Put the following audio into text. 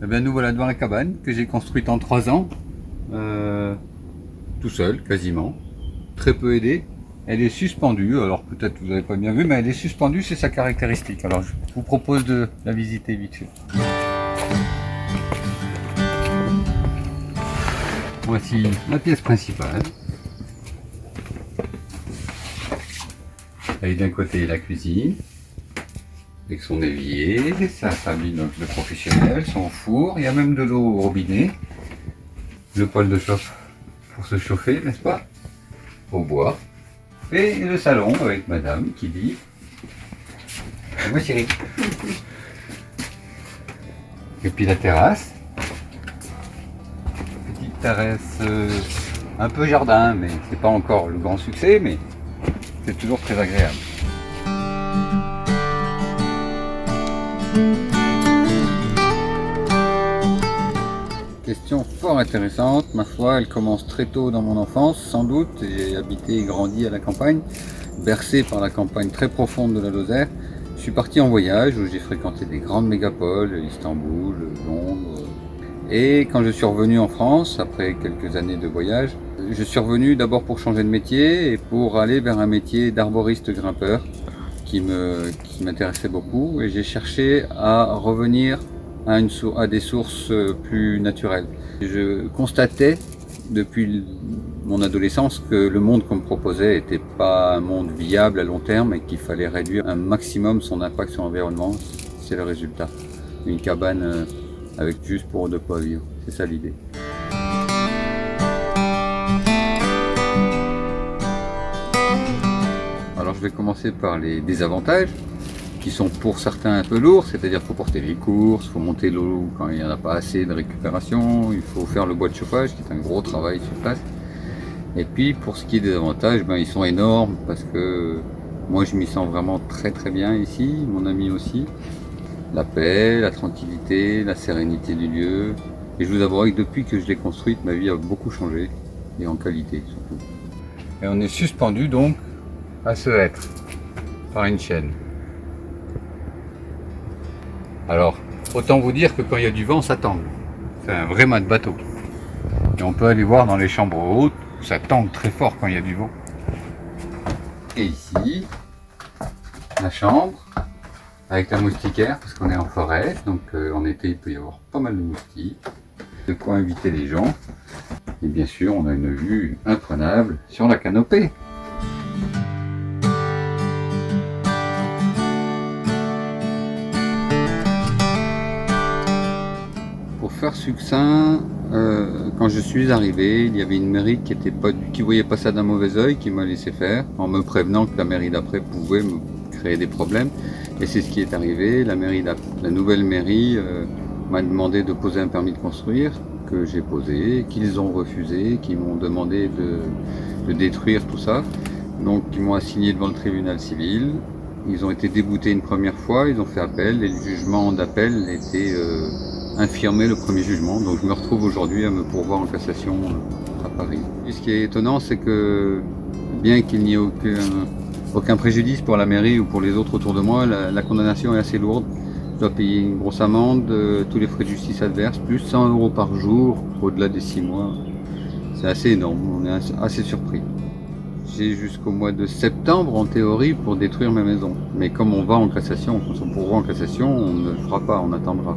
Eh bien, nous voilà devant la cabane que j'ai construite en 3 ans, tout seul quasiment, très peu aidé. Elle est suspendue, alors peut-être vous n'avez pas bien vu, mais elle est suspendue, c'est sa caractéristique. Alors je vous propose de la visiter vite fait. Voici la pièce principale. Et d'un côté la cuisine, avec son évier, sa table de professionnel, son four, il y a même de l'eau au robinet, le poêle de chauffe pour se chauffer, n'est-ce pas, au bois, et le salon avec madame qui dit « Moi chérie ». Et puis la terrasse, petite terrasse un peu jardin, mais c'est pas encore le grand succès, mais c'est toujours très agréable. Question fort intéressante, ma foi, elle commence très tôt dans mon enfance, sans doute. J'ai habité et grandi à la campagne, bercé par la campagne très profonde de la Lozère. Je suis parti en voyage où j'ai fréquenté des grandes mégapoles, Istanbul, Londres. Et quand je suis revenu en France, après quelques années de voyage, je suis revenu d'abord pour changer de métier et pour aller vers un métier d'arboriste grimpeur qui m'intéressait beaucoup. Et j'ai cherché à revenir à des sources plus naturelles. Je constatais depuis mon adolescence que le monde qu'on me proposait n'était pas un monde viable à long terme et qu'il fallait réduire un maximum son impact sur l'environnement. C'est le résultat. Une cabane avec juste pour de quoi vivre. C'est ça l'idée. Alors je vais commencer par les désavantages, qui sont pour certains un peu lourds, c'est-à-dire qu'il faut porter les courses, il faut monter l'eau quand il n'y en a pas assez de récupération, il faut faire le bois de chauffage qui est un gros travail sur place. Et puis pour ce qui est des avantages, ils sont énormes parce que moi je m'y sens vraiment très très bien ici, mon ami aussi. La paix, la tranquillité, la sérénité du lieu. Et je vous avouerai que depuis que je l'ai construite, ma vie a beaucoup changé, et en qualité surtout. Et on est suspendu donc à ce hêtre par une chaîne. Alors, autant vous dire que quand il y a du vent, ça tangue. C'est un vrai mât de bateau. Et on peut aller voir dans les chambres hautes, où ça tangue très fort quand il y a du vent. Et ici, la chambre, avec la moustiquaire, parce qu'on est en forêt, donc en été il peut y avoir pas mal de moustiques. De quoi inviter les gens. Et bien sûr, on a une vue imprenable sur la canopée. Pour faire succinct, quand je suis arrivé, il y avait une mairie qui voyait pas ça d'un mauvais œil, qui m'a laissé faire, en me prévenant que la mairie d'après pouvait me créer des problèmes. Et c'est ce qui est arrivé. La nouvelle mairie m'a demandé de poser un permis de construire, que j'ai posé, qu'ils ont refusé, qu'ils m'ont demandé de détruire tout ça. Donc ils m'ont assigné devant le tribunal civil. Ils ont été déboutés une première fois, ils ont fait appel et le jugement d'appel était infirmé le premier jugement. Donc je me retrouve aujourd'hui à me pourvoir en cassation à Paris. Et ce qui est étonnant, c'est que bien qu'il n'y ait aucun préjudice pour la mairie ou pour les autres autour de moi, la condamnation est assez lourde. Je dois payer une grosse amende, tous les frais de justice adverses, plus 100 € par jour au-delà des 6 mois. C'est assez énorme, on est assez surpris. J'ai jusqu'au mois de septembre en théorie pour détruire ma maison. Mais comme on va en cassation, quand on pourra en cassation, on ne le fera pas, on attendra.